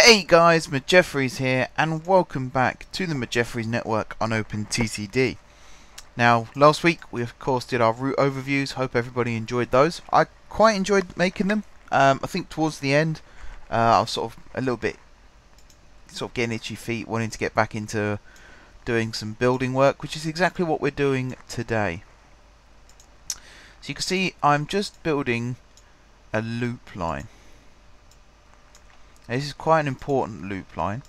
Hey guys, Jeffries here, and welcome back to the Jeffries network on OpenTTD. Now, last week we of course did our root overviews. Hope everybody enjoyed those. I quite enjoyed making them. I think towards the end, I was sort of a little bit getting itchy feet, wanting to get back into doing some building work, which is exactly what we're doing today. So you can see I'm just building a loop line. Now, this is quite an important loop line.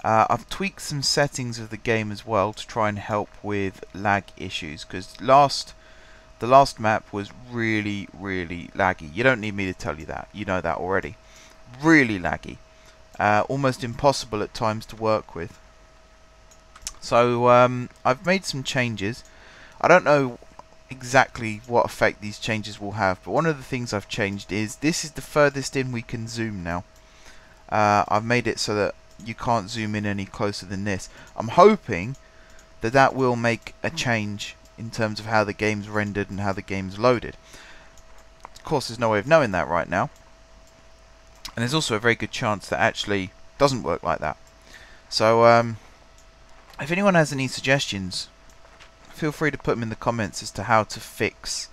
I've tweaked some settings of the game as well to try and help with lag issues, because the last map was really laggy. You don't need me to tell you that, you know that already. Really laggy, almost impossible at times to work with. So I've made some changes. I don't know exactly what effect these changes will have, but one of the things I've changed is this is the furthest in we can zoom now. I've made it so that you can't zoom in any closer than this. I'm hoping that that will make a change in terms of how the game's rendered and how the game's loaded. Of course, there's no way of knowing that right now, and there's also a very good chance that actually doesn't work like that. So if anyone has any suggestions, feel free to put them in the comments as to how to fix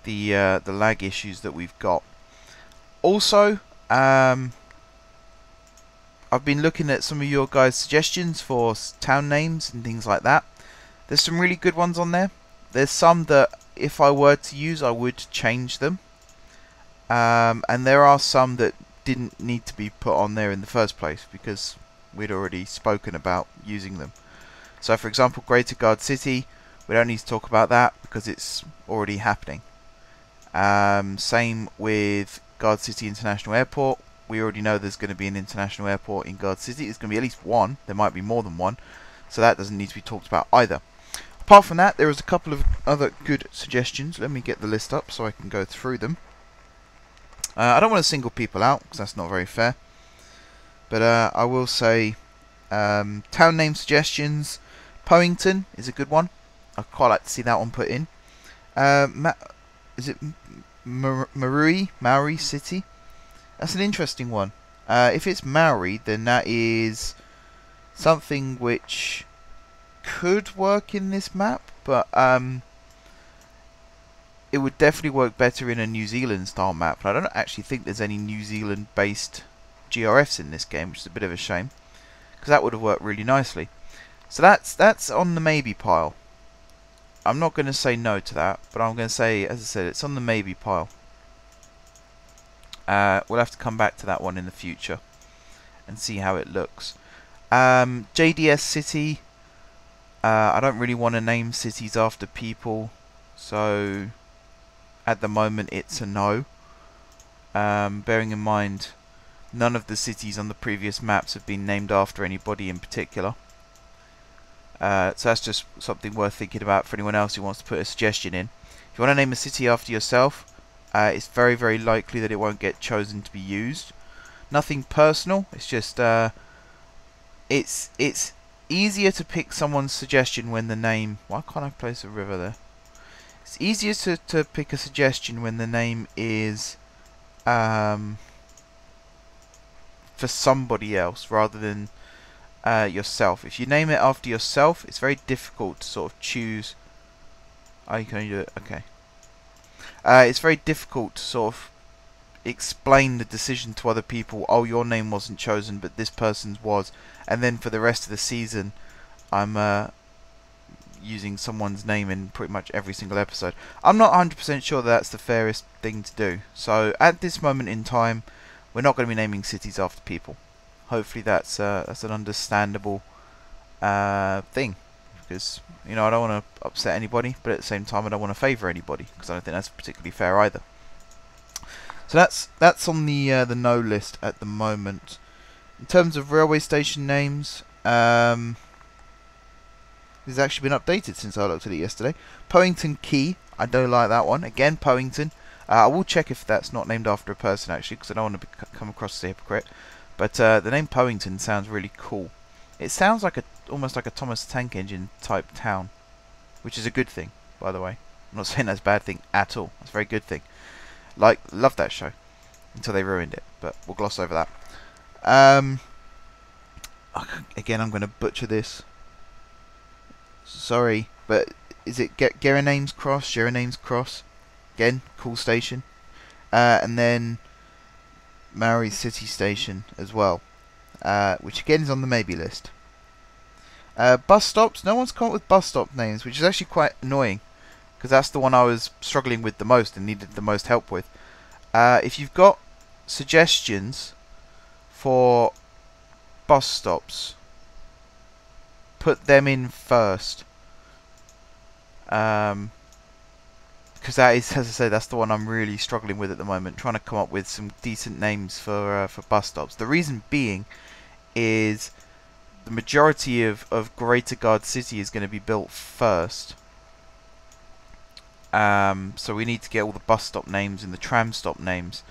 the lag issues that we've got. Also, I've been looking at some of your guys' suggestions for town names and things like that. There's some really good ones on there. There's some that if I were to use, I would change them. And there are some that didn't need to be put on there in the first place because we'd already spoken about using them. So for example, Greater Guard City, we don't need to talk about that because it's already happening. Same with Guard City International Airport. We already know there's going to be an international airport in Guard City. There's going to be at least one. There might be more than one. So that doesn't need to be talked about either. Apart from that, there is a couple of other good suggestions. Let me get the list up so I can go through them. I don't want to single people out because that's not very fair. But I will say town name suggestions. Powington is a good one. I'd quite like to see that one put in. Is it Maui City? That's an interesting one. If it's Maui, then that is something which could work in this map, but it would definitely work better in a New Zealand style map. And I don't actually think there's any New Zealand based GRFs in this game, which is a bit of a shame, because that would have worked really nicely. So that's on the maybe pile. I'm not going to say no to that, but I'm going to say, as I said, it's on the maybe pile. We'll have to come back to that one in the future and see how it looks. JDS City. I don't really want to name cities after people, so at the moment it's a no. Bearing in mind, none of the cities on the previous maps have been named after anybody in particular. So that's just something worth thinking about for anyone else who wants to put a suggestion in. If you want to name a city after yourself, it's very likely that it won't get chosen to be used. Nothing personal. It's just it's easier to pick someone's suggestion when the name. Why can't I place a river there? It's easier to pick a suggestion when the name is for somebody else rather than yourself. If you name it after yourself, it's very difficult to sort of choose. Oh, you can only do it. Okay. It's very difficult to sort of explain the decision to other people. Oh, your name wasn't chosen, but this person's was. And then for the rest of the season, I'm using someone's name in pretty much every single episode. I'm not 100% sure that's the fairest thing to do. So at this moment in time, we're not going to be naming cities after people. Hopefully that's an understandable thing. Because, you know, I don't want to upset anybody, but at the same time I don't want to favour anybody, because I don't think that's particularly fair either. So that's on the no list at the moment. In terms of railway station names, it's actually been updated since I looked at it yesterday. Powington Quay, I don't like that one. Again, Powington. I will check if that's not named after a person actually, because I don't want to come across as a hypocrite. But the name Powington sounds really cool. It sounds like almost like a Thomas the Tank Engine type town, which is a good thing, by the way. I'm not saying that's a bad thing at all. It's a very good thing. Love that show until they ruined it, but we'll gloss over that. Again, I'm going to butcher this. Sorry, but is it Geranames Cross? Geranames Cross? Again, cool station. And then Maori City Station as well, which again is on the maybe list. Bus stops. No one's come up with bus stop names, which is actually quite annoying, because that's the one I was struggling with the most and needed the most help with. If you've got suggestions for bus stops, put them in first. Because that is, as I say, that's the one I'm really struggling with at the moment, trying to come up with some decent names for bus stops. The reason being is the majority of Greater Guard City is going to be built first. So we need to get all the bus stop names and the tram stop names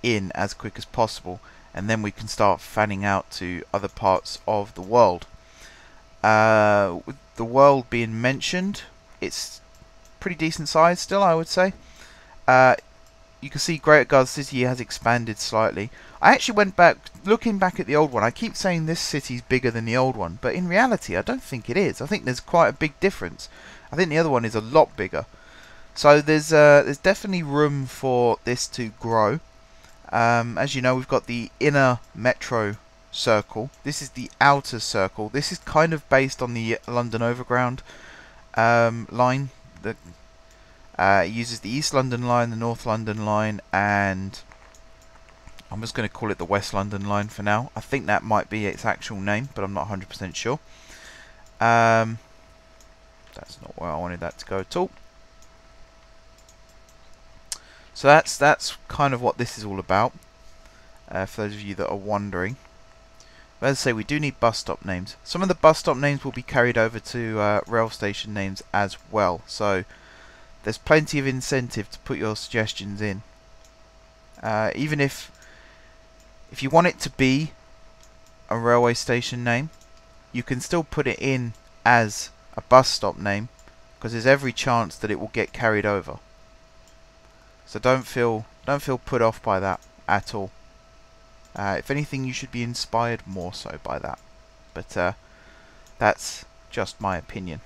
in as quick as possible, and then we can start fanning out to other parts of the world. With the world being mentioned, it's pretty decent size still, I would say. You can see Greater Guard City has expanded slightly. I actually went back, looking back at the old one, I keep saying this city's bigger than the old one, but in reality I don't think it is. I think there's quite a big difference. I think the other one is a lot bigger. So there's definitely room for this to grow. As you know, we've got the inner metro circle. This is the outer circle. This is kind of based on the London Overground line. It uses the East London line, the North London line, and I'm just going to call it the West London line for now. I think that might be its actual name, but I'm not 100% sure. That's not where I wanted that to go at all. So that's kind of what this is all about, for those of you that are wondering. But as I say, we do need bus stop names. Some of the bus stop names will be carried over to rail station names as well. So there's plenty of incentive to put your suggestions in. Even if you want it to be a railway station name, you can still put it in as a bus stop name, because there's every chance that it will get carried over. So don't feel put off by that at all. If anything, you should be inspired more so by that. But that's just my opinion.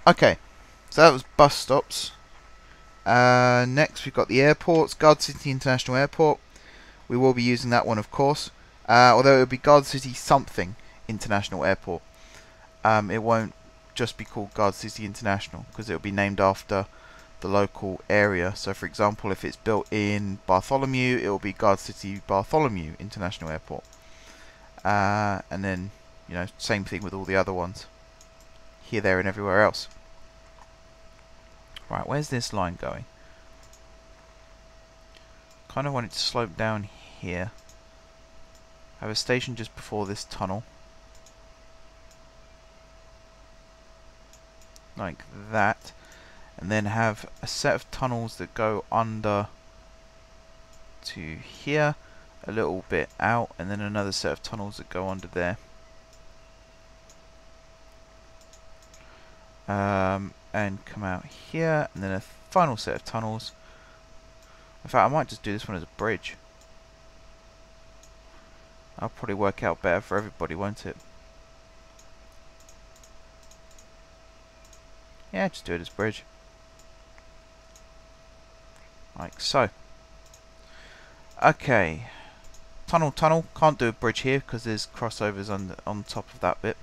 Okay, so that was bus stops. Next we've got the airports. Guard City International Airport. We will be using that one, of course. Although it will be Guard City something International Airport. It won't just be called Guard City International, because it will be named after the local area. So for example, if it's built in Bartholomew, it will be Guard City Bartholomew International Airport. And then, you know, same thing with all the other ones, here, there and everywhere else. Right, where's this line going? Kind of want it to slope down here. Have a station just before this tunnel, like that. And then have a set of tunnels that go under to here, a little bit out, and then another set of tunnels that go under there. And come out here, and then a final set of tunnels. In fact, I might just do this one as a bridge. That'll probably work out better for everybody, won't it? Yeah, just do it as a bridge. Like so. Okay. Tunnel. Can't do a bridge here because there's crossovers on top of that bit.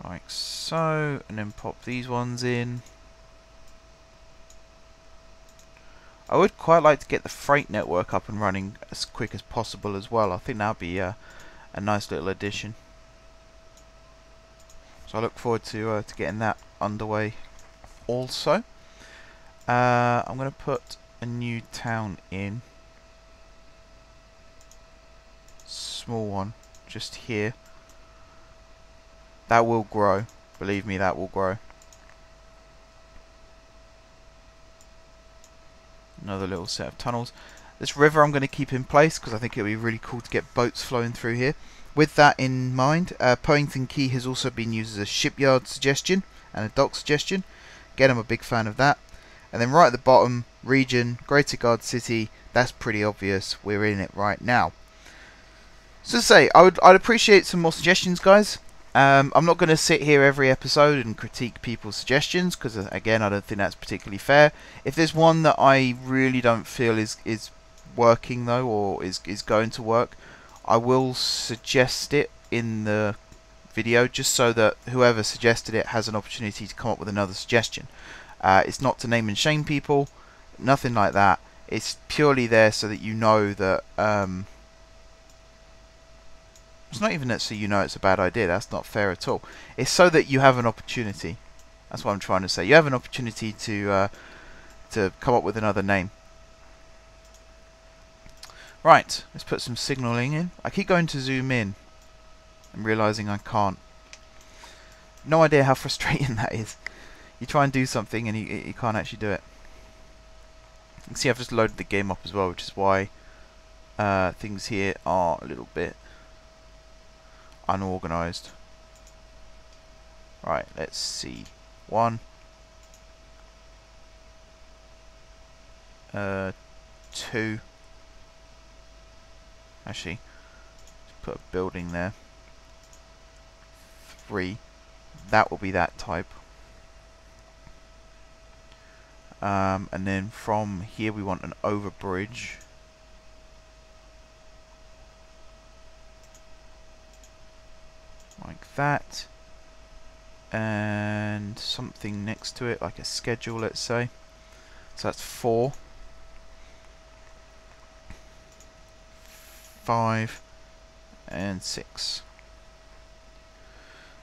Like so. And then pop these ones in. I would quite like to get the freight network up and running as quick as possible as well. I think that would be a nice little addition. So I look forward to getting that underway also. I'm going to put a new town in. Small one, just here. That will grow. Believe me, that will grow. Another little set of tunnels. This river I'm going to keep in place because I think it would be really cool to get boats flowing through here. With that in mind, Poington Quay has also been used as a shipyard suggestion and a dock suggestion. Again, I'm a big fan of that. And then right at the bottom, region, Greater Guard City. That's pretty obvious. We're in it right now. So to say, I'd appreciate some more suggestions, guys. I'm not going to sit here every episode and critique people's suggestions, because again, I don't think that's particularly fair. If there's one that I really don't feel is working though, or is going to work, I will suggest it in the video, just so that whoever suggested it has an opportunity to come up with another suggestion. It's not to name and shame people, nothing like that. It's purely there so that you know that it's not even that so you know it's a bad idea. That's not fair at all. It's so that you have an opportunity. That's what I'm trying to say. You have an opportunity to come up with another name. Right, let's put some signaling in. I keep going to zoom in and realizing I can't. No idea how frustrating that is. You try and do something and you can't actually do it. You can see I've just loaded the game up as well, which is why things here are a little bit unorganized. Right, let's see. 1, 2. Actually, let's put a building there. 3. That will be that type. And then from here we want an overbridge. Like that. And something next to it, like a schedule, let's say. So that's 4. 5 and 6.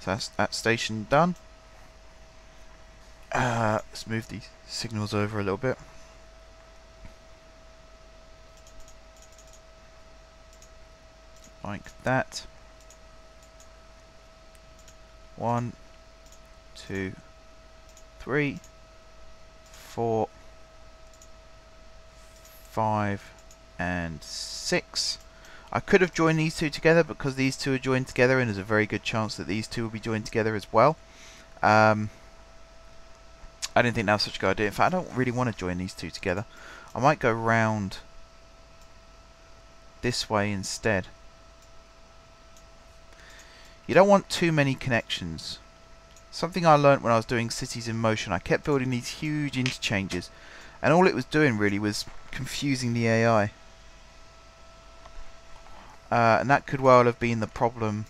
So that's that station done. Let's move these signals over a little bit. Like that. 1, 2, 3, 4, 5 and 6. I could have joined these two together because these two are joined together, and there's a very good chance that these two will be joined together as well. I didn't think that was such a good idea. In fact, I don't really want to join these two together. I might go round this way instead. You don't want too many connections. Something I learnt when I was doing Cities in Motion, I kept building these huge interchanges, and all it was doing really was confusing the AI. And that could well have been the problem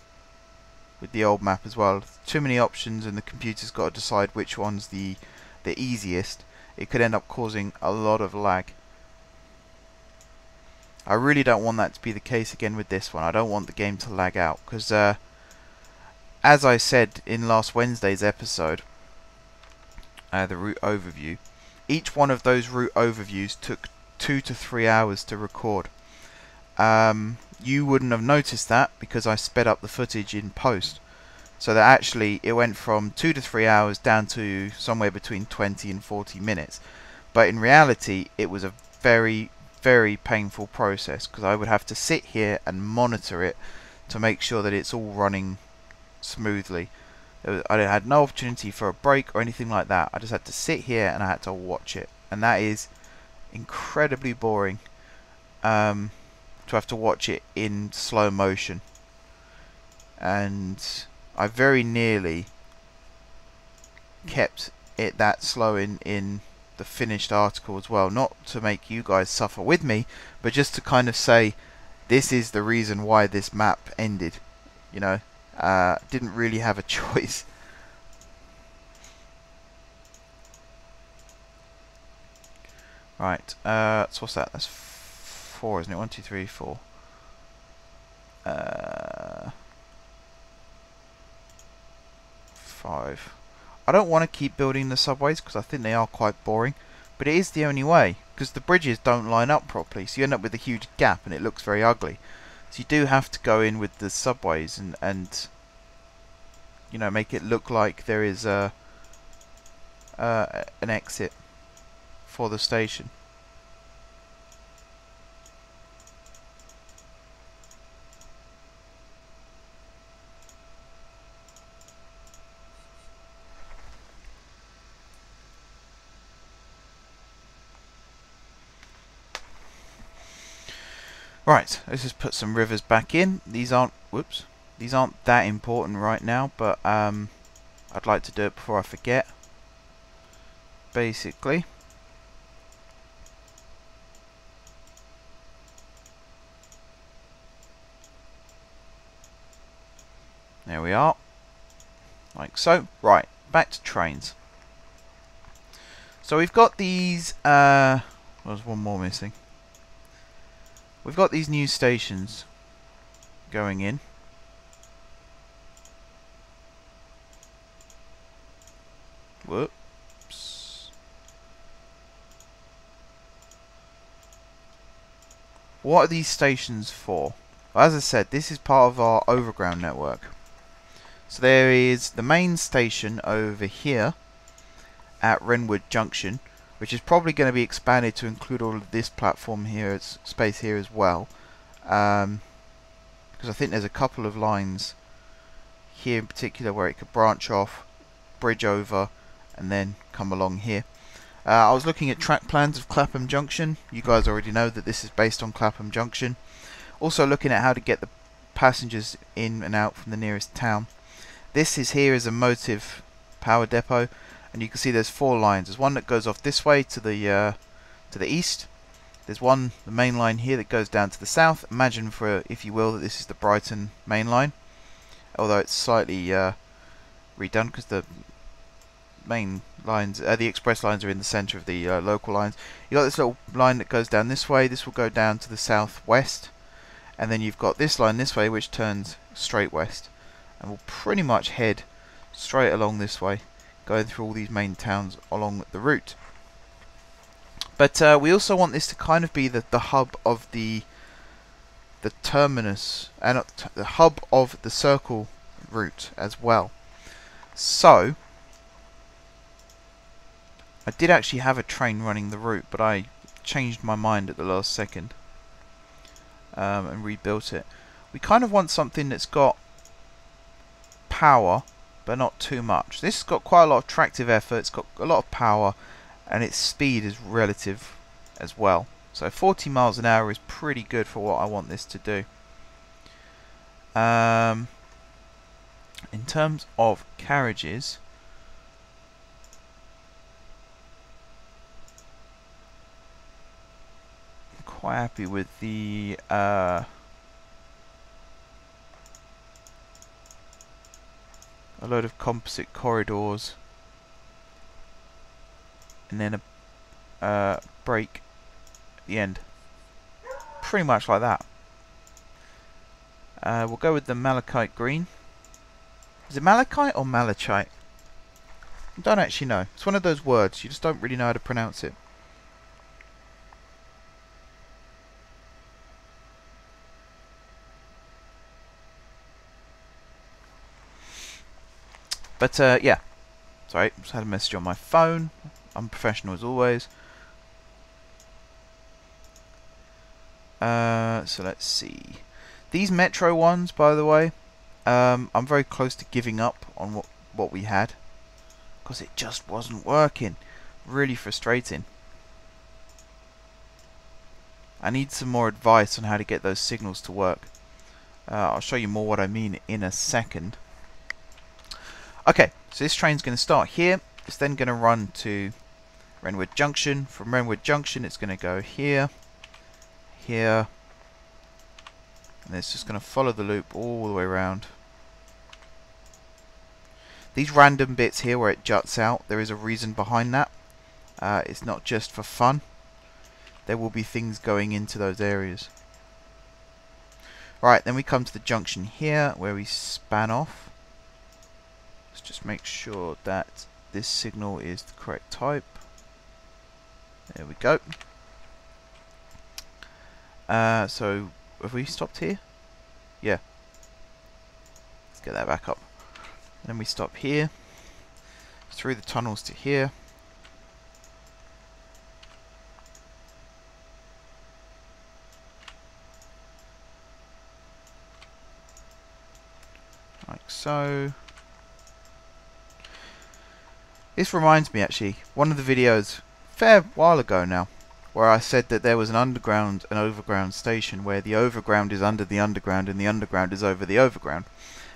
with the old map as well. Too many options and the computer's got to decide which one's the easiest. It could end up causing a lot of lag. I really don't want that to be the case again with this one. I don't want the game to lag out, because as I said in last Wednesday's episode, the route overview, each one of those route overviews took 2 to 3 hours to record. You wouldn't have noticed that because I sped up the footage in post, so that actually it went from 2 to 3 hours down to somewhere between 20 and 40 minutes. But in reality it was a very, very painful process, because I would have to sit here and monitor it to make sure that it's all running smoothly. I had no opportunity for a break or anything like that. I just had to sit here and I had to watch it, and that is incredibly boring. To have to watch it in slow motion, and I very nearly kept it that slow in the finished article as well, not to make you guys suffer with me, but just to kind of say this is the reason why this map ended. You know, didn't really have a choice. Right, so what's that? That's 4, isn't it? 1, 2, 3, 4. 5. I don't want to keep building the subways because I think they are quite boring, but it is the only way, because the bridges don't line up properly, so you end up with a huge gap and it looks very ugly. So you do have to go in with the subways and you know, make it look like there is an exit for the station. Right, let's just put some rivers back in. These aren't, whoops, these aren't that important right now, but I'd like to do it before I forget. Basically, there we are, like so. Right, back to trains. So we've got these, there's one more missing. We've got these new stations going in. Whoops. What are these stations for? Well, as I said, this is part of our overground network. So there is the main station over here at Wrenwood Junction, which is probably going to be expanded to include all of this platform here, space here as well, because I think there's a couple of lines here in particular where it could branch off, bridge over, and then come along here. I was looking at track plans of Clapham Junction. You guys already know that this is based on Clapham Junction. Also looking at how to get the passengers in and out from the nearest town. This is here is a motive power depot, and you can see there's 4 lines. There's one that goes off this way to the east. There's one, the main line here, that goes down to the south. Imagine, for if you will, that this is the Brighton main line, although it's slightly redone because the main lines, the express lines, are in the centre of the local lines. You got this little line that goes down this way. This will go down to the southwest, and then you've got this line this way, which turns straight west, and will pretty much head straight along this way, going through all these main towns along the route. But we also want this to kind of be the hub of the terminus, and the hub of the circle route as well. So I did actually have a train running the route, but I changed my mind at the last second and rebuilt it. We kind of want something that's got power, but not too much. This has got quite a lot of tractive effort, it's got a lot of power, and its speed is relative as well. So 40 miles an hour is pretty good for what I want this to do. In terms of carriages, I'm quite happy with the a load of composite corridors, and then a break at the end. Pretty much like that. We'll go with the malachite green. Is it malachite or malachite? I don't actually know. It's one of those words, you just don't really know how to pronounce it. But yeah, sorry, just had a message on my phone. I'm professional as always. So let's see. These Metro ones, by the way, I'm very close to giving up on what we had, because it just wasn't working. Really frustrating. I need some more advice on how to get those signals to work. I'll show you more what I mean in a second. Okay, so this train's going to start here. It's then going to run to Wrenwood Junction. From Wrenwood Junction, it's going to go here, here, and it's just going to follow the loop all the way around. These random bits here where it juts out, there is a reason behind that. It's not just for fun. There will be things going into those areas. Right, then we come to the junction here where we span off. Let's just make sure that this signal is the correct type. There we go. So have we stopped here? Yeah. Let's get that back up. And then we stop here, through the tunnels to here. Like so. This reminds me, actually, one of the videos, a fair while ago now, where I said that there was an underground and overground station where the overground is under the underground and the underground is over the overground.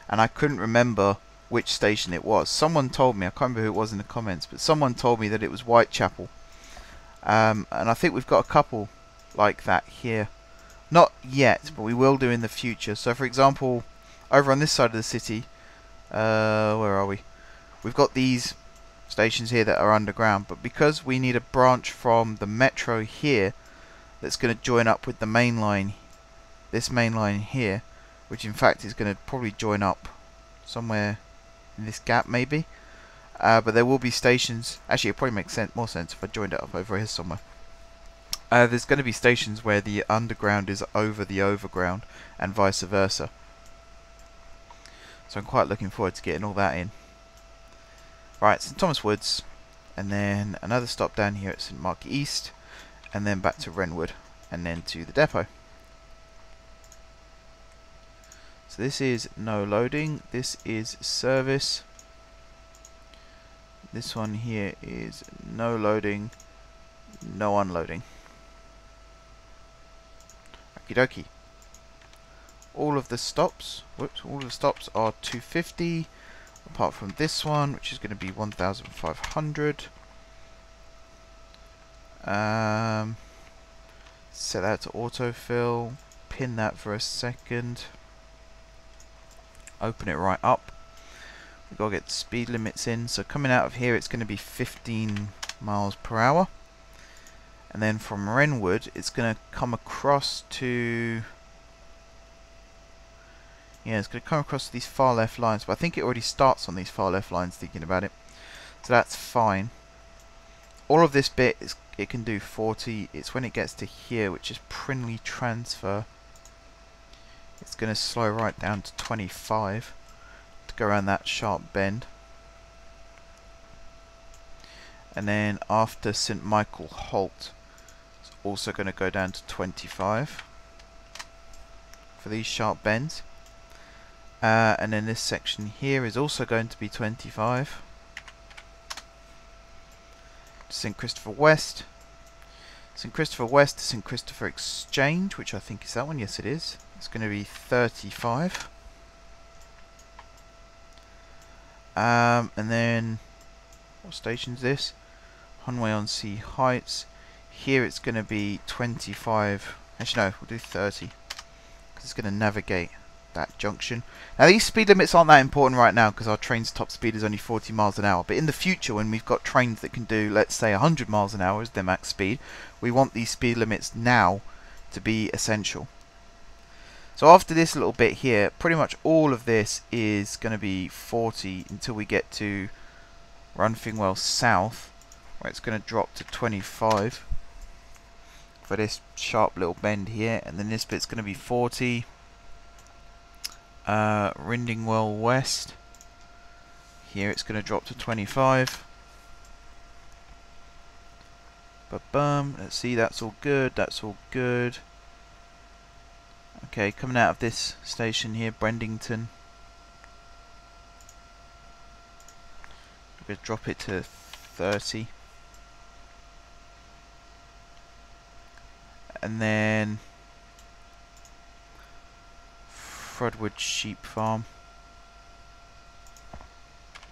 And I couldn't remember which station it was. Someone told me, I can't remember who it was in the comments, but someone told me that it was Whitechapel. And I think we've got a couple like that here. Not yet, but we will do in the future. So for example, over on this side of the city, where are we? We've got these stations here that are underground, but because we need a branch from the metro here that's going to join up with the main line, this main line here, which in fact is going to probably join up somewhere in this gap maybe, but there will be stations, actually it probably makes more sense if I joined it up over here somewhere. There's going to be stations where the underground is over the overground and vice versa, so I'm quite looking forward to getting all that in. Right, St Thomas Woods, and then another stop down here at St Mark East, and then back to Wrenwood, and then to the depot. So this is no loading, this is service. This one here is no loading, no unloading. Okie dokie. All of the stops, all of the stops are 250. Apart from this one, which is going to be 1,500. Set that to autofill. Pin that for a second. Open it right up. We've got to get the speed limits in. So coming out of here, it's going to be 15 miles per hour. And then from Wrenwood, it's going to come across to... yeah, it's going to come across these far left lines, but I think it already starts on these far left lines thinking about it. So that's fine. All of this bit, it can do 40. It's when it gets to here, which is Prinley Transfer. It's going to slow right down to 25 to go around that sharp bend. And then after St Michael Holt, it's also going to go down to 25 for these sharp bends. And then this section here is also going to be 25. St Christopher West. St Christopher West to St Christopher Exchange, which I think is that one. Yes, it is. It's going to be 35. And then, what station is this? Hunway-on-Sea Heights. Here it's going to be 25. Actually, no, we'll do 30. Because it's going to navigate that junction. Now these speed limits aren't that important right now because our train's top speed is only 40 miles an hour, but in the future when we've got trains that can do, let's say, 100 miles an hour as their max speed, we want these speed limits now to be essential. So after this little bit here, pretty much all of this is going to be 40 until we get to Runfingwell South, where it's going to drop to 25 for this sharp little bend here, and then this bit's going to be 40. Rindingwell West, here it's going to drop to 25. Ba-bum, let's see, that's all good, that's all good. Okay, coming out of this station here, Brendington, we're going to drop it to 30. And then Fredwood Sheep Farm,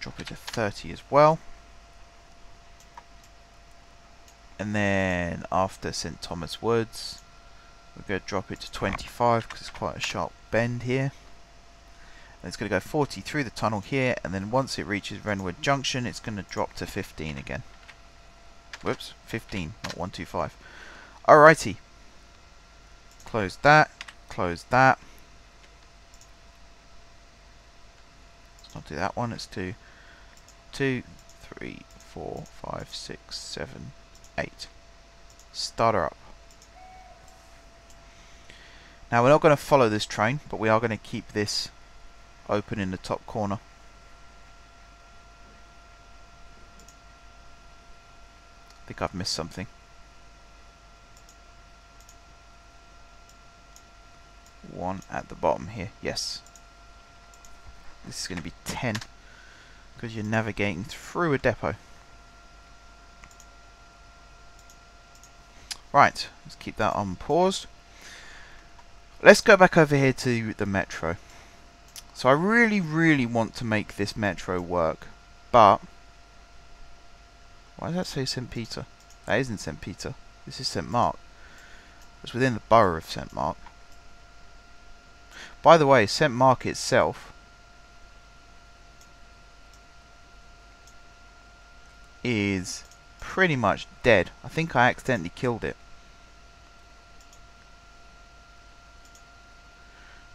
drop it to 30 as well. And then after St Thomas Woods, we're going to drop it to 25 because it's quite a sharp bend here. And it's going to go 40 through the tunnel here, and then once it reaches Wrenwood Junction, it's going to drop to 15 again. Whoops, 15, not 125. Alrighty. Close that, close that. Let's not do that one, let's do 2, 3, 4, 5, 6, 7, 8. Start her up. Now we're not going to follow this train, but we are going to keep this open in the top corner. I think I've missed something. One at the bottom here, yes. This is going to be 10 because you're navigating through a depot. Right, let's keep that on pause. Let's go back over here to the metro. So I really want to make this metro work, but why does that say St. Peter? That isn't St. Peter. This is St. Mark. It's within the borough of St. Mark. By the way, St. Mark itself is pretty much dead. I think I accidentally killed it.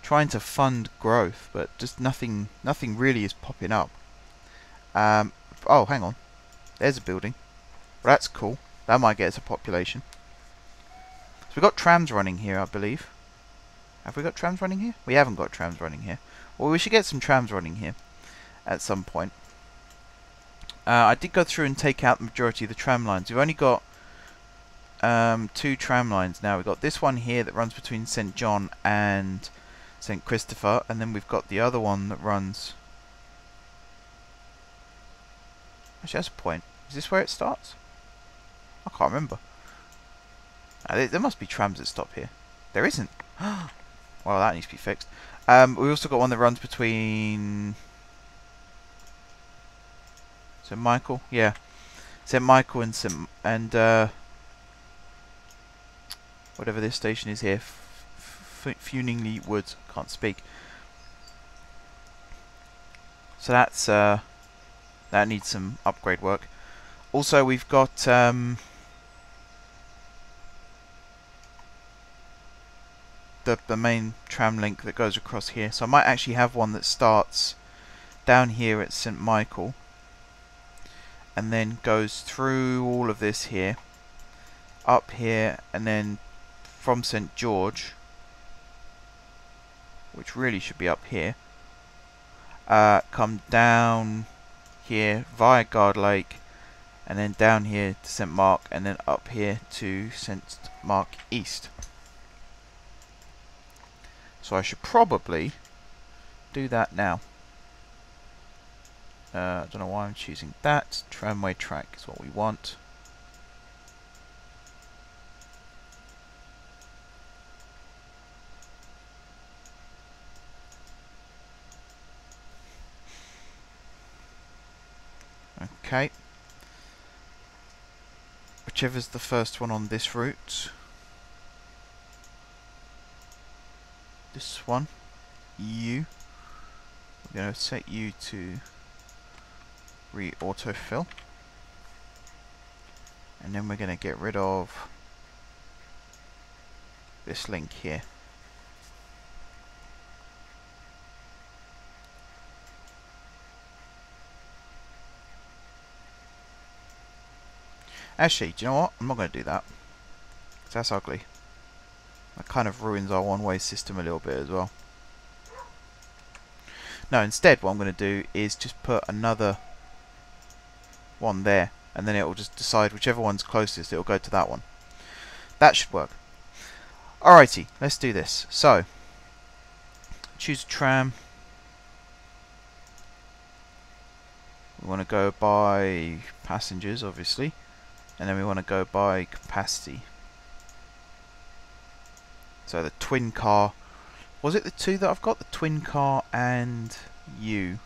Trying to fund growth, but just nothing really is popping up. Oh, hang on. There's a building. Well, that's cool. That might get us a population. So we've got trams running here, I believe. Have we got trams running here? We haven't got trams running here. Well, we should get some trams running here at some point. I did go through and take out the majority of the tram lines. We've only got 2 tram lines now. We've got this one here that runs between St. John and St. Christopher, and then we've got the other one that runs... Actually, that's a point. Is this where it starts? I can't remember. There must be trams that stop here. There isn't. Well, that needs to be fixed. We also got one that runs between... St. Michael? Yeah. St. Michael and whatever this station is here. Funingly Woods. Can't speak. So that's that needs some upgrade work. Also, we've got the main tram link that goes across here. So I might actually have one that starts down here at St. Michael and then goes through all of this here, up here, and then from St. George, which really should be up here, come down here via Guard Lake, and then down here to St. Mark, and then up here to St. Mark East. So I should probably do that now. I don't know why I'm choosing that. Tramway track is what we want. Okay. Whichever's the first one on this route. This one. You. We're going to set you to re-autofill. And then we're going to get rid of this link here. Actually, do you know what? I'm not going to do that. 'Cause that's ugly. That kind of ruins our one-way system a little bit as well. No, instead what I'm going to do is just put another one there, and then it will just decide whichever one's closest, it will go to that one. That should work. Alrighty, let's do this. So, choose a tram. We want to go by passengers, obviously, and then we want to go by capacity. So the twin car, was it the 2 that I've got? The twin car and you.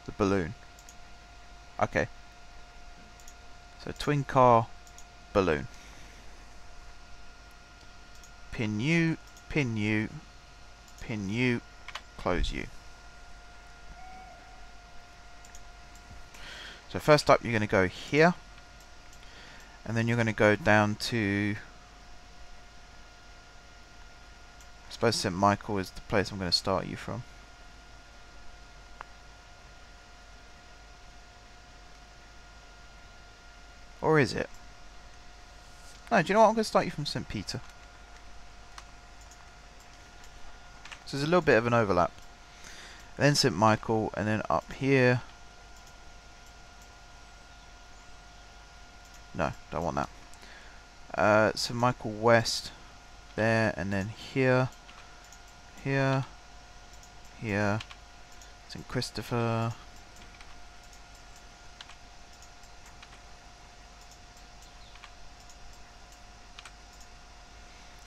The balloon. Okay. So twin car, balloon. Pin you, pin you, pin you, close you. So first up you're going to go here. And then you're going to go down to... I suppose St. Michael is the place I'm going to start you from. Or is it? No, do you know what? I'm going to start you from St. Peter. So there's a little bit of an overlap. Then St. Michael, and then up here. No, don't want that. St. Michael West, there, and then here, here, here, St. Christopher,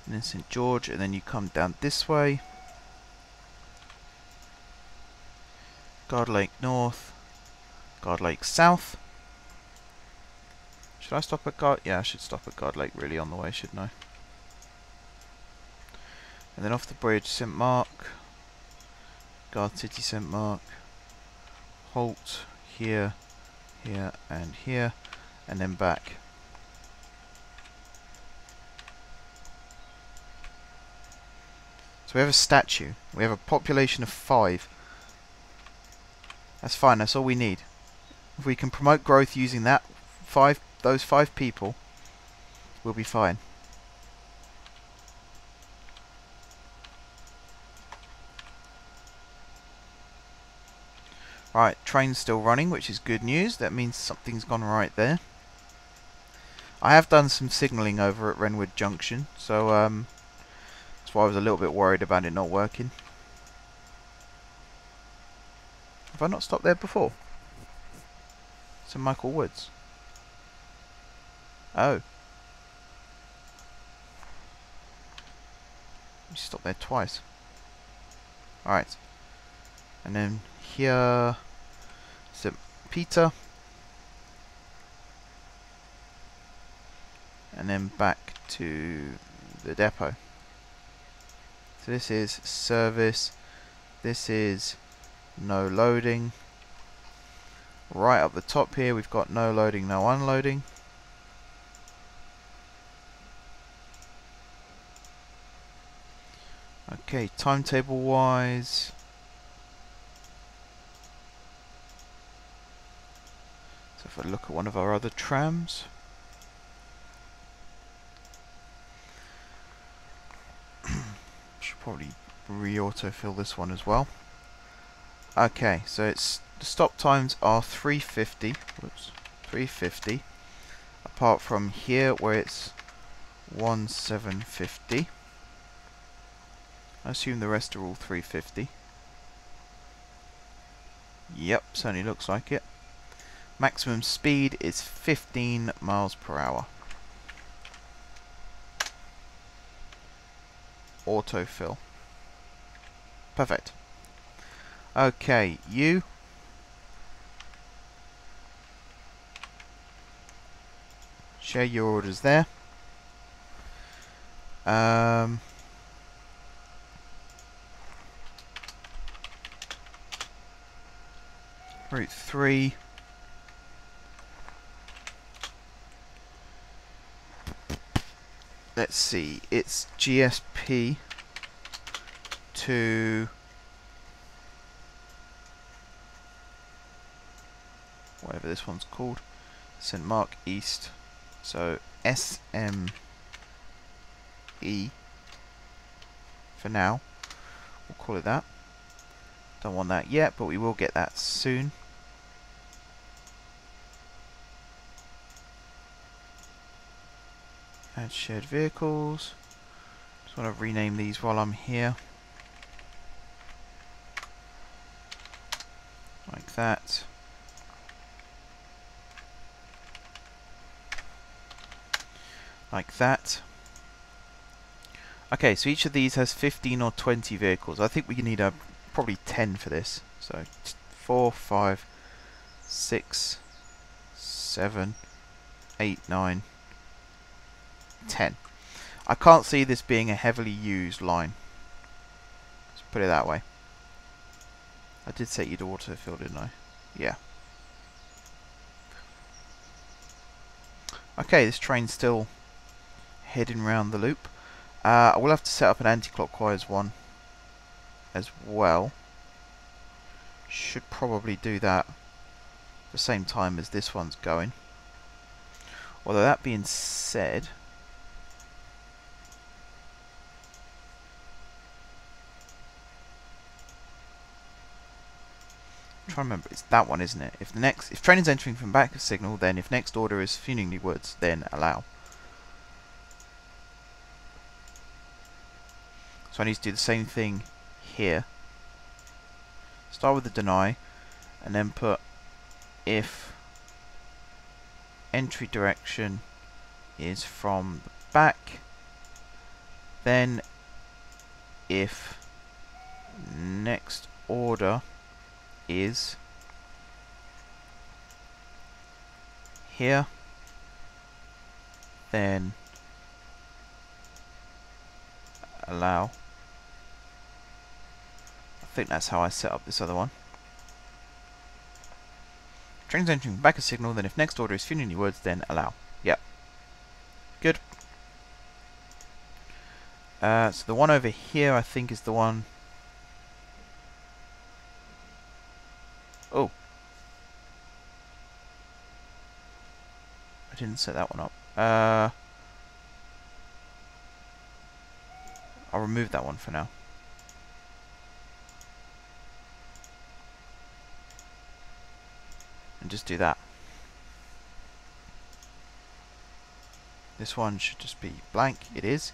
and then St George, and then you come down this way. Guard Lake North, Guard Lake South. Should I stop at Guard? Yeah, I should stop at Guard Lake really on the way, shouldn't I? And then off the bridge, St Mark, Guard City St Mark, halt here, here, and here, and then back. So we have a statue. We have a population of 5. That's fine. That's all we need. If we can promote growth using those 5 people, we'll be fine. Right, train's still running, which is good news. That means something's gone right there. I have done some signalling over at Wrenwood Junction, so that's why I was a little bit worried about it not working. Have I not stopped there before? St Michael Woods. Oh. We stopped there twice. Alright. And then here, St Peter. And then back to the depot. So this is service. This is no loading. Right up the top here we've got no loading, no unloading. Okay, timetable wise, so if I look at one of our other trams, should probably re-autofill this one as well. Okay, so it's the stop times are 350. Whoops, 350. Apart from here where it's 1750. I assume the rest are all 350. Yep, certainly looks like it. Maximum speed is 15 miles per hour. Autofill. Perfect. Okay, you. Share your orders there. Route 3. Let's see, it's GSP to whatever this one's called, St Mark East. So SME for now. We'll call it that. Don't want that yet, but we will get that soon. Add shared vehicles. Just want to rename these while I'm here. Like that. Like that. Okay, so each of these has 15 or 20 vehicles. I think we need probably 10 for this. So 4, 5, 6, 7, 8, 9, 10. I can't see this being a heavily used line. Let's put it that way. I did say you'd autofill, didn't I? Yeah. Okay, this train's still heading round the loop. I will have to set up an anti-clockwise one as well. Should probably do that at the same time as this one's going. Although that being said, I'm trying to remember, it's that one, isn't it? If train is entering from back of signal, then if next order is Funigley Woods, then allow. So I need to do the same thing here. Start with the deny, and then put if entry direction is from the back, Then if next order is here, then allow. I think that's how I set up this other one. Trains entering back a signal, then if next order is few new words, then allow. Yep. Good. So the one over here, I think, is the one... Oh. I didn't set that one up. I'll remove that one for now. And just do that. This one should just be blank. It is.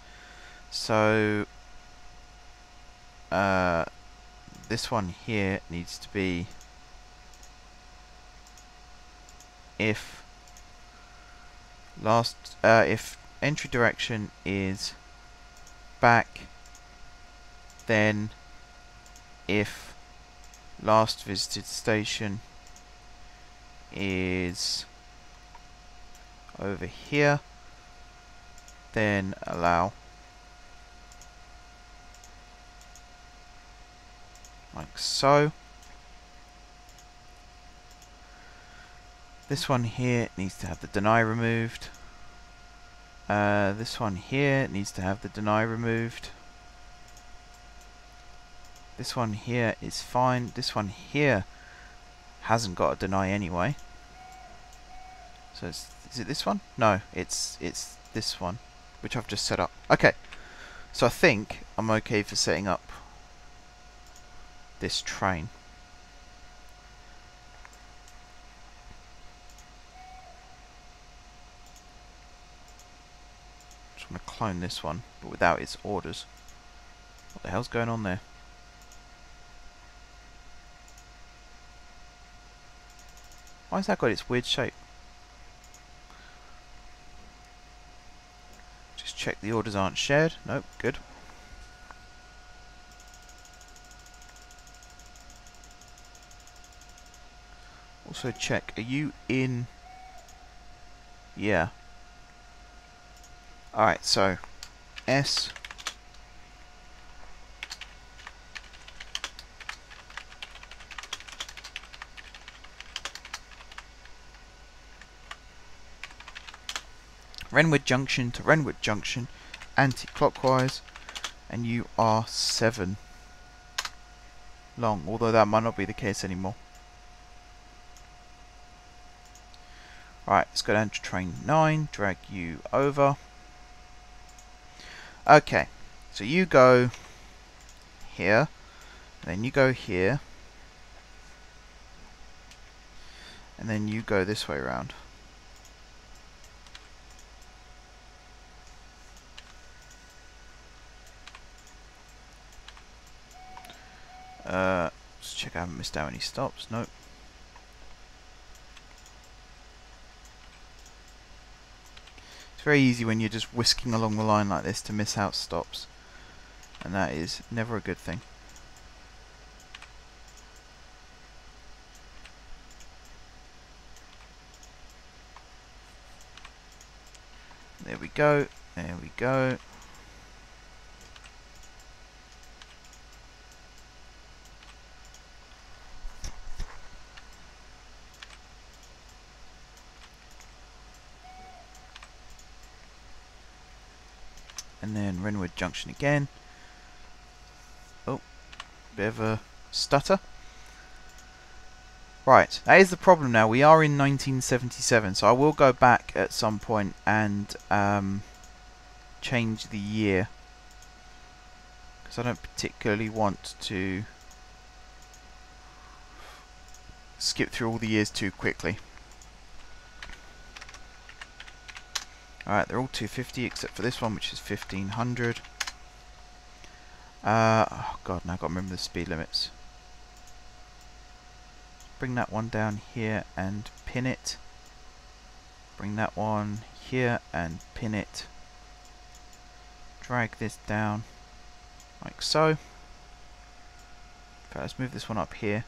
So this one here needs to be if if entry direction is back, then if last visited station is over here, then allow. Like so. This one here needs to have the deny removed. This one here needs to have the deny removed. This one here is fine. This one here hasn't got a deny anyway. So is it this one? No, it's this one, which I've just set up. Okay, so I think I'm okay for setting up this train. Just want to clone this one, but without its orders. What the hell's going on there? Why has that got its weird shape? Just check the orders aren't shared. Nope, good. Also check, are you in? Yeah. Alright, so S Wrenwood Junction to Wrenwood Junction anti-clockwise, and you are 7 long, although that might not be the case anymore. Right, let's go down to train 9, drag you over. Okay, so you go here, and then you go here, and then you go this way around. Let's check I haven't missed out any stops. Nope. It's very easy when you're just whisking along the line like this to miss out stops, and that is never a good thing. There we go. There we go. And then Wrenwood Junction again. Oh, bit of a stutter. Right, that is the problem now. We are in 1977, so I will go back at some point and change the year, because I don't particularly want to skip through all the years too quickly. Alright, they're all 250 except for this one, which is 1500. Oh god, now I've got to remember the speed limits. Bring that one down here and pin it. Bring that one here and pin it. drag this down like so. In fact, let's move this one up here.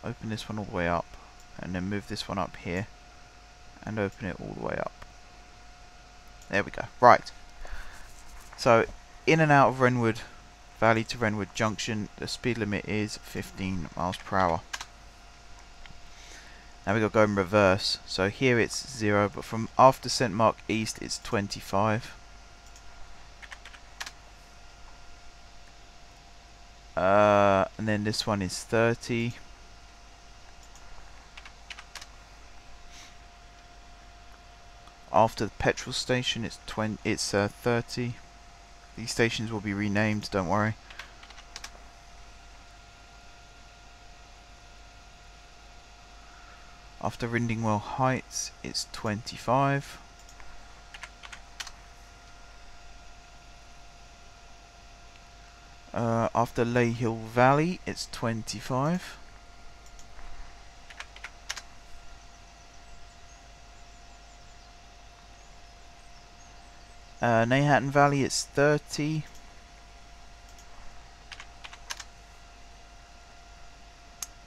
Open this one all the way up, and then move this one up here and open it all the way up. There we go. Right. So in and out of Wrenwood Valley to Wrenwood Junction, the speed limit is 15 miles per hour. Now we've got to go in reverse. So here it's 0, but from after St. Mark East it's 25. And then this one is 30. After the petrol station it's 30. These stations will be renamed, don't worry. After Rindingwell Heights it's 25. After Lay Hill Valley it's 25. Nayhatton Valley it's 30.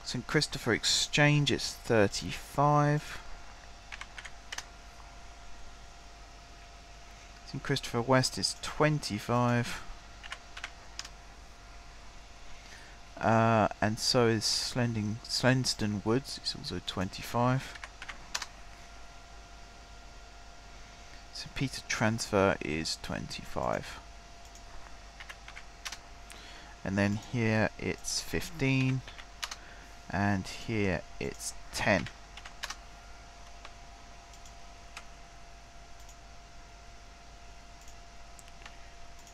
St. Christopher Exchange it's 35. St. Christopher West is 25. And so is Slenston Woods, it's also 25. St. Peter Transfer is 25. And then here it's 15. And here it's 10.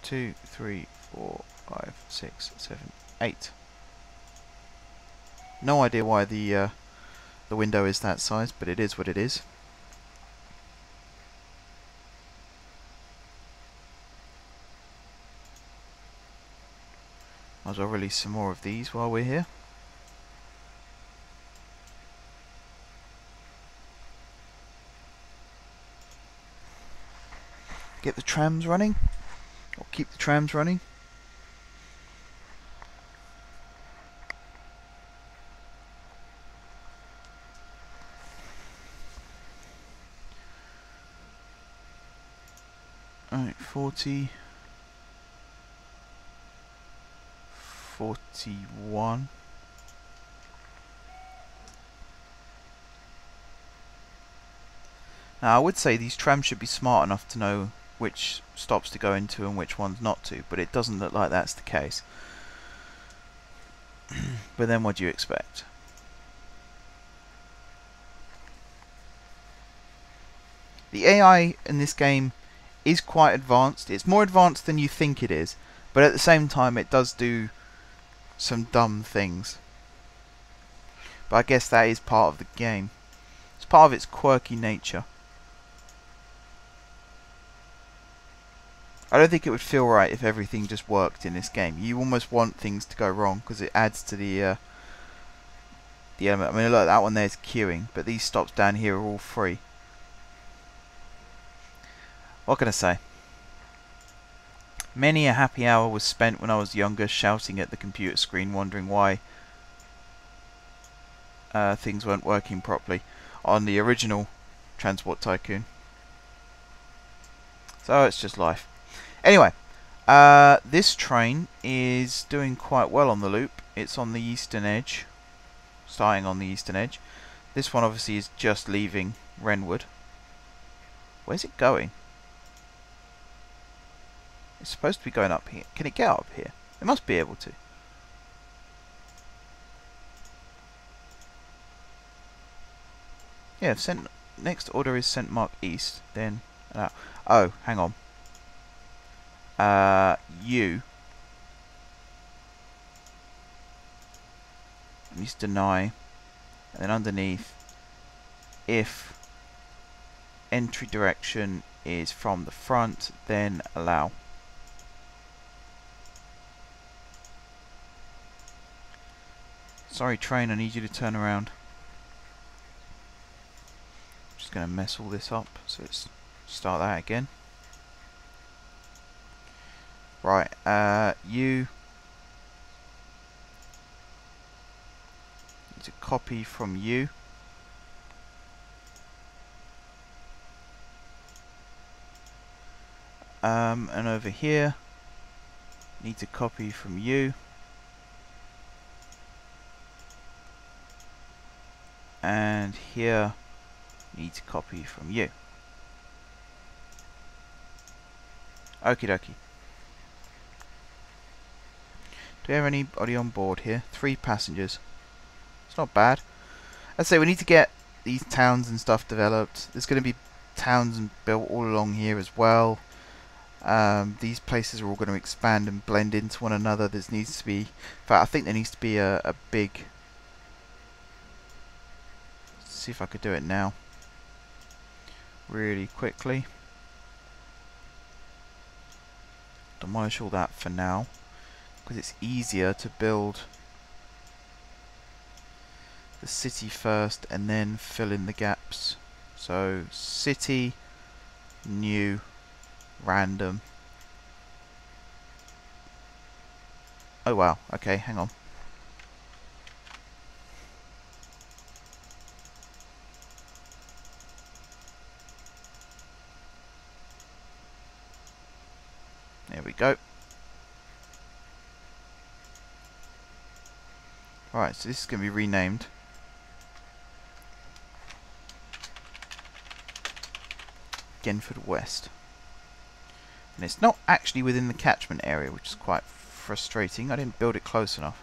Two, three, 4, 5, 6, 7, 8. No idea why the window is that size, but it is what it is. Might as well release some more of these while we're here. Get the trams running, or keep the trams running. Alright, 40, 41. Now I would say these trams should be smart enough to know which stops to go into and which ones not to, but it doesn't look like that's the case. But then what do you expect? The AI in this game is quite advanced. It's more advanced than you think it is, but at the same time it does do some dumb things. But I guess that is part of the game. It's part of its quirky nature. I don't think it would feel right if everything just worked in this game. You almost want things to go wrong because it adds to the element. I mean, look, that one there's queuing, but these stops down here are all free. What can I say? Many a happy hour was spent when I was younger shouting at the computer screen, wondering why things weren't working properly on the original Transport Tycoon. So it's just life. Anyway, this train is doing quite well on the loop. It's on the eastern edge, starting on the eastern edge. This one obviously is just leaving Wrenwood. Where's it going? It's supposed to be going up here. Can it get up here? It must be able to. Yeah, next order is St. Mark East, then oh, hang on. You needs to deny, and then underneath, if entry direction is from the front, then allow. Sorry train, I need you to turn around. Just gonna mess all this up, so let's start that again. Right, you need to copy from you. And over here, need to copy from you. And here, need to copy from you. Okie dokie. Do we have anybody on board here? 3 passengers. It's not bad. I'd say we need to get these towns and stuff developed. There's going to be towns built all along here as well. These places are all going to expand and blend into one another. There needs to be, in fact, I think there needs to be a big. Let's see if I could do it now, really quickly. Demolish all that for now, because it's easier to build the city first and then fill in the gaps. So city, new, random. Oh wow, okay, hang on. There we go. Right, so this is going to be renamed. Genford West. And it's not actually within the catchment area, which is quite frustrating. I didn't build it close enough.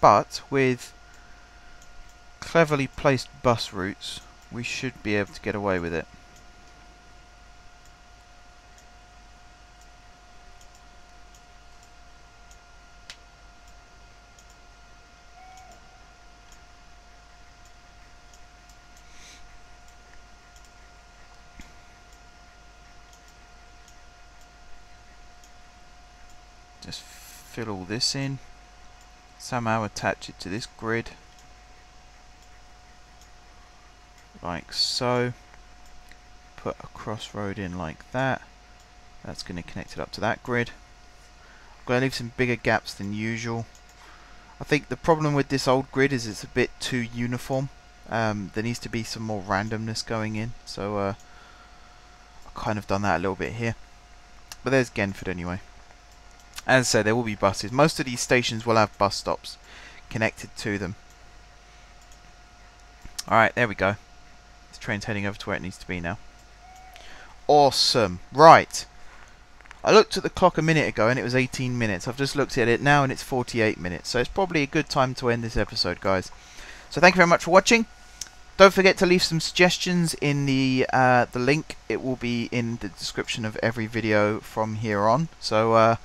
But with cleverly placed bus routes, we should be able to get away with it. Just fill all this in. Somehow attach it to this grid. Like so. Put a crossroad in like that. That's going to connect it up to that grid. I'm going to leave some bigger gaps than usual. I think the problem with this old grid is it's a bit too uniform. There needs to be some more randomness going in. So I've kind of done that a little bit here. But there's Genford anyway. As I said, there will be buses. Most of these stations will have bus stops connected to them. Alright, there we go. This train's heading over to where it needs to be now. Awesome. Right. I looked at the clock a minute ago and it was 18 minutes. I've just looked at it now and it's 48 minutes. So it's probably a good time to end this episode, guys. So thank you very much for watching. Don't forget to leave some suggestions in the link. It will be in the description of every video from here on. So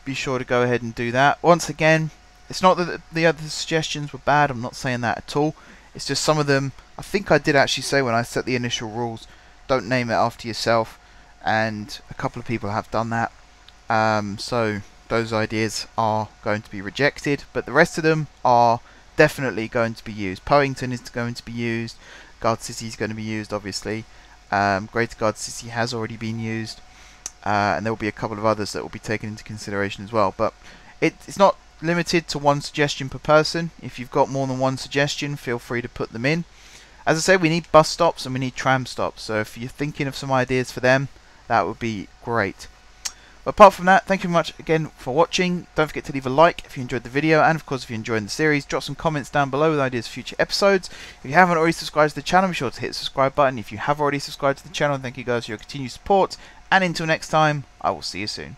be sure to go ahead and do that. Once again, it's not that the other suggestions were bad. I'm not saying that at all. It's just some of them, I think I did actually say when I set the initial rules, don't name it after yourself. And a couple of people have done that. So those ideas are going to be rejected. But the rest of them are definitely going to be used. Powington is going to be used. Guard City is going to be used, obviously. Greater Guard City has already been used. And there will be a couple of others that will be taken into consideration as well. But it's not limited to one suggestion per person. If you've got more than one suggestion, feel free to put them in. As I said, we need bus stops and we need tram stops. So if you're thinking of some ideas for them, that would be great. But apart from that, thank you very much again for watching. Don't forget to leave a like if you enjoyed the video, and of course if you enjoyed the series, drop some comments down below with ideas for future episodes. If you haven't already subscribed to the channel, be sure to hit the subscribe button. If you have already subscribed to the channel, thank you guys for your continued support, and until next time, I will see you soon.